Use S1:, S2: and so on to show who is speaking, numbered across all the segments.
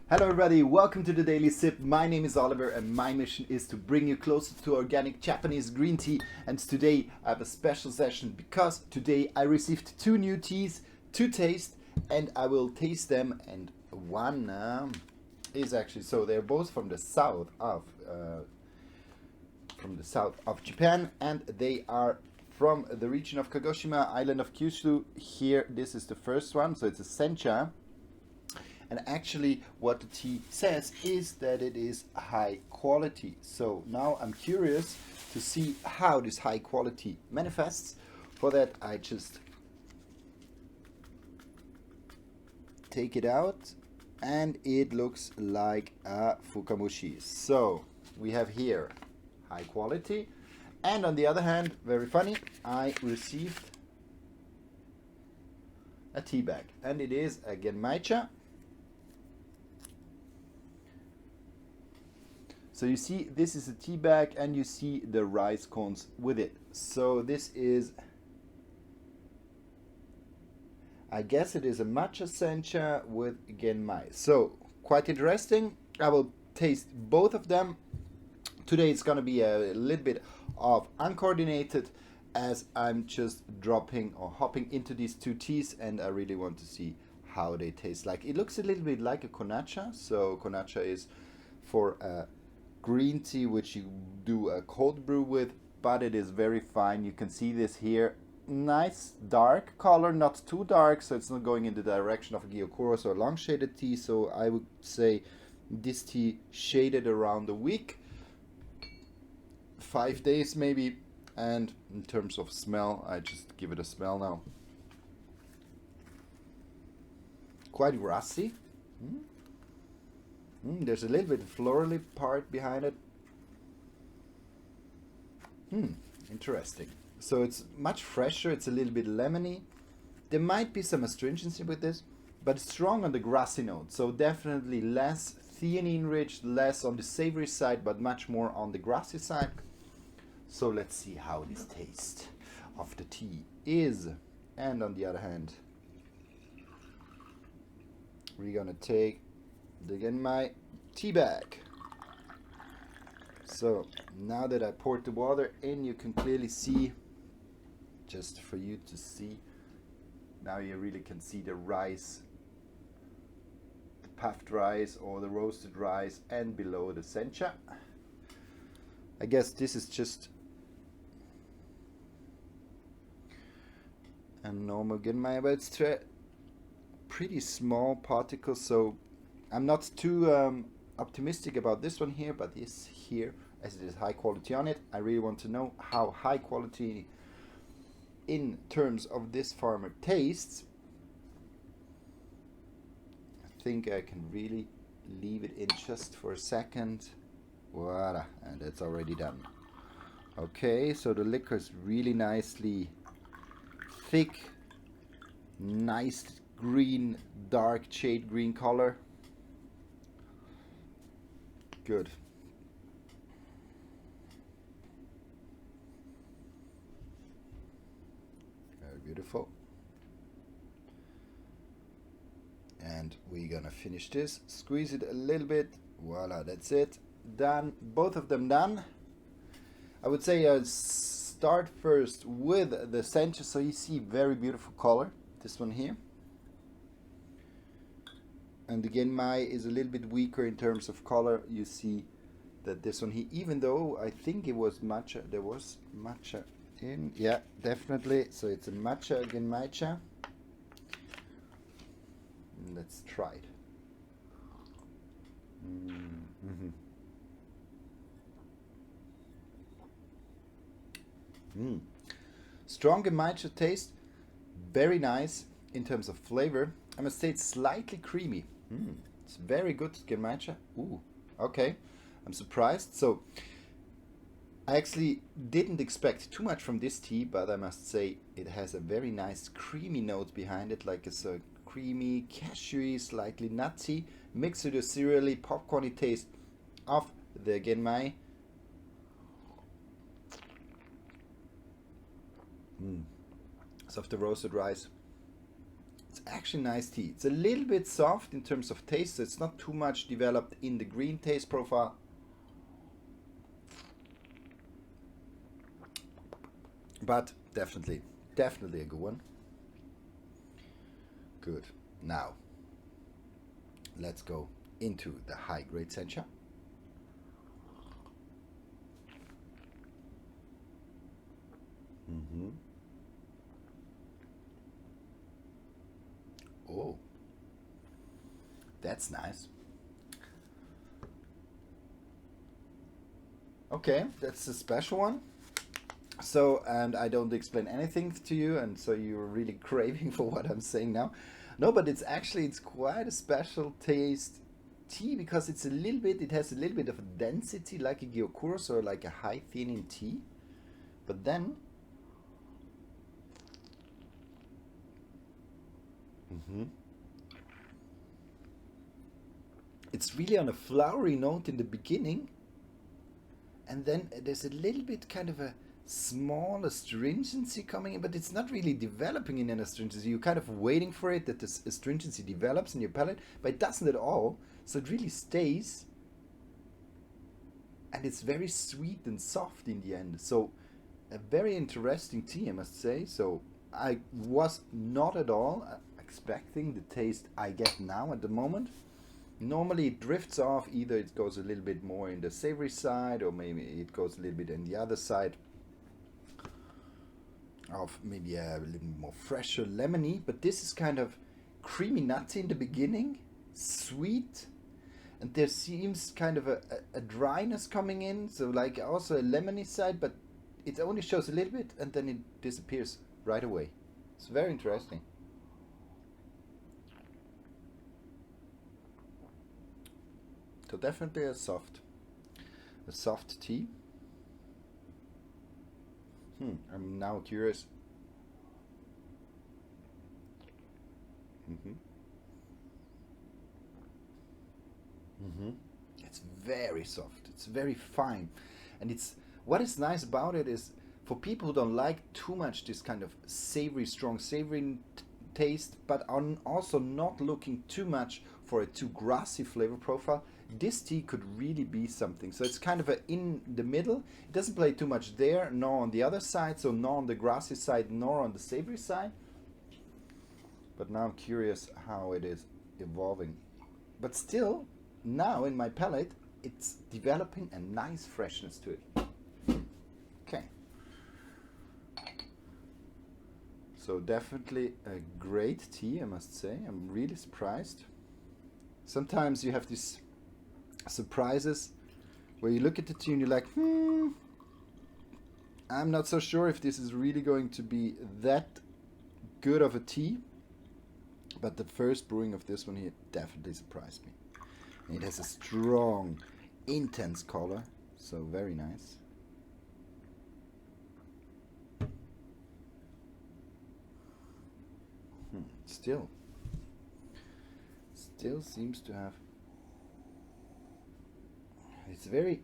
S1: Hello everybody, welcome to the Daily Sip. My name is Oliver and my mission is to bring you closer to organic Japanese green tea. And today I have a special session because today I received two new teas to taste and I will taste them. And one is actually, so they're both from the south of Japan, and they are from the region of Kagoshima, island of Kyushu. Here, this is the first one, so it's a sencha. And actually, what the tea says is that it is high quality. So now I'm curious to see how this high quality manifests. For that, I just take it out, and it looks like a Fukamushi. So we have here high quality, and on the other hand, very funny, I received a tea bag, and it is a Genmaicha. So you see, this is a tea bag, and you see the rice cones with it. So this is, I guess it is a matcha sencha with genmai. So quite interesting. I will taste both of them. Today it's gonna be a little bit of uncoordinated, as I'm just dropping or hopping into these two teas, and I really want to see how they taste like. It looks a little bit like a konacha. So konacha is for a green tea which you do a cold brew with, but it is very fine. You can see this here, nice dark color, not too dark, so it's not going in the direction of a Gyokuro or long shaded tea. So I would say this tea shaded around a week, 5 days maybe. And in terms of smell, I just give it a smell now. Quite grassy. There's a little bit of florally part behind it. Interesting. So it's much fresher. It's a little bit lemony. There might be some astringency with this, but strong on the grassy note. So definitely less theanine rich, less on the savory side, but much more on the grassy side. So let's see how this taste of the tea is. And on the other hand, we're gonna take again my tea bag. So now that I poured the water in, you can clearly see, just for you to see, now you really can see the rice, the puffed rice or the roasted rice, and below the sencha. I guess this is just a normal genmai, but it's pretty small particles, so I'm not too optimistic about this one here, but this here, as it is high quality on it, I really want to know how high quality in terms of this farmer tastes. I think I can really leave it in just for a second. Voila, and it's already done. Okay, so the liquor is really nicely thick, nice green, dark shade green color. Good. Very beautiful. And we're gonna finish this. Squeeze it a little bit. Voila, that's it. Done. Both of them done. I would say start first with the sencha. So you see very beautiful color. This one here. And the genmai is a little bit weaker in terms of color. You see that this one here, even though I think it was matcha, there was matcha in, yeah, definitely. So it's a matcha genmaicha. Let's try it. Strong genmaicha taste, very nice in terms of flavor. I must say it's slightly creamy. It's very good genmaicha. Ooh, okay. I'm surprised. So I actually didn't expect too much from this tea, but I must say it has a very nice creamy note behind it, like it's a creamy, cashewy, slightly nutty, mixed with a cereally, popcorny taste of the genmai. So of the roasted rice. It's actually nice tea. It's a little bit soft in terms of taste, so it's not too much developed in the green taste profile. But definitely a good one. Good. Now, let's go into the high grade sencha. Mm-hmm. Oh, that's nice. Okay, that's a special one. So, and I don't explain anything to you, and so you're really craving for what I'm saying now. No, but it's quite a special taste tea because it has a little bit of a density like a Gyokuro, or like a high theanine tea. But then, mhm, it's really on a flowery note in the beginning, and then there's a little bit kind of a small astringency coming in, but it's not really developing in an astringency. You're kind of waiting for it that this astringency develops in your palate, but it doesn't at all. So it really stays, and it's very sweet and soft in the end. So a very interesting tea, I must say. So I was not at all expecting the taste I get now at the moment. Normally it drifts off, either it goes a little bit more in the savory side, or maybe it goes a little bit in the other side of maybe a little more fresher lemony, but this is kind of creamy nutty in the beginning, sweet, and there seems kind of a dryness coming in, so like also a lemony side, but it only shows a little bit and then it disappears right away. It's very interesting. So definitely a soft tea. I'm now curious. Hmm. Hmm. It's very soft. It's very fine, and it's what is nice about it is for people who don't like too much this kind of savory, strong savory taste, but are also not looking too much for a too grassy flavor profile. This tea could really be something. So it's kind of a in the middle. It doesn't play too much there, nor on the other side. So nor on the grassy side, nor on the savory side. But now I'm curious how it is evolving. But still, now in my palate, it's developing a nice freshness to it. Okay. So definitely a great tea, I must say. I'm really surprised. Sometimes you have these surprises where you look at the tea and you're like, I'm not so sure if this is really going to be that good of a tea. But the first brewing of this one here definitely surprised me. It has a strong, intense color, so very nice. Still seems to have. It's very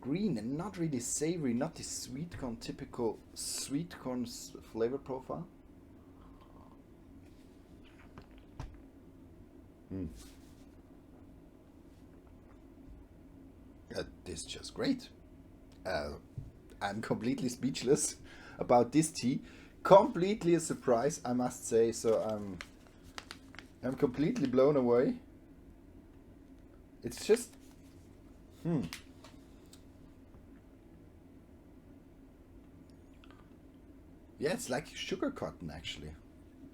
S1: green and not really savory, not the sweet corn, typical sweet corn flavor profile. Mm. This is just great. Uh, I'm completely speechless about this tea. Completely a surprise, I must say. So I'm completely blown away. It's just, hmm. Yeah, it's like sugar cotton actually.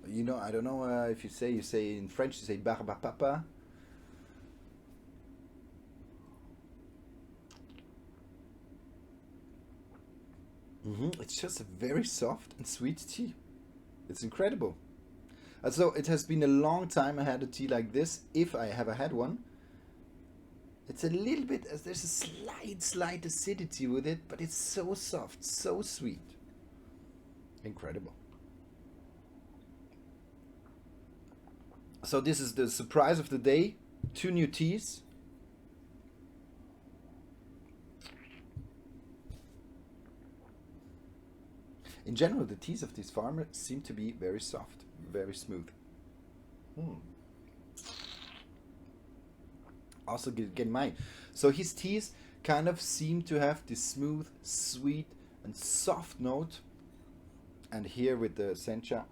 S1: You know, I don't know if you say in French, you say barba papa. It's just a very soft and sweet tea. It's incredible. So it has been a long time I had a tea like this, if I ever had one. It's a little bit, there's a slight acidity with it, but it's so soft, so sweet. Incredible. So this is the surprise of the day. Two new teas. In general, the teas of this farmer seem to be very soft, very smooth. Also Genmai. So his teas kind of seem to have this smooth, sweet, and soft note. And here with the sencha,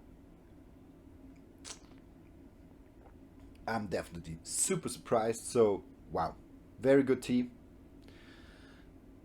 S1: I'm definitely super surprised. So wow, very good tea.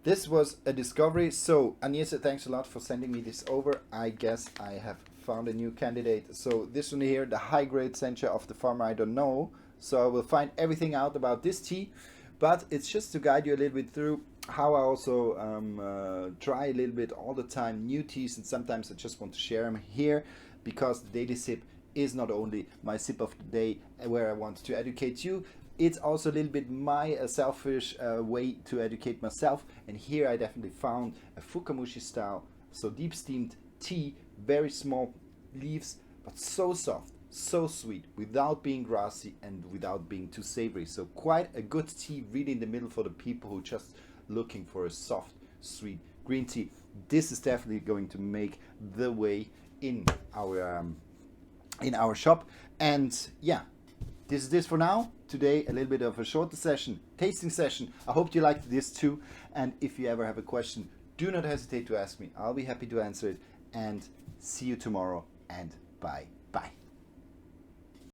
S1: This was a discovery. So Agnese, thanks a lot for sending me this over. I guess I have found a new candidate. So this one here, the high grade sencha of the farmer I don't know. So I will find everything out about this tea, but it's just to guide you a little bit through how I also try a little bit all the time new teas, and sometimes I just want to share them here because the daily sip is not only my sip of the day where I want to educate you, it's also a little bit my selfish way to educate myself. And here I definitely found a Fukamushi style, so deep steamed tea, very small leaves, but so soft, so sweet, without being grassy and without being too savory. So quite a good tea, really in the middle for the people who just looking for a soft, sweet green tea. This is definitely going to make the way in our shop. And yeah, this is this for now. Today a little bit of a shorter session, tasting session. I hope you liked this too. And if you ever have a question, do not hesitate to ask me. I'll be happy to answer it. And see you tomorrow, and bye.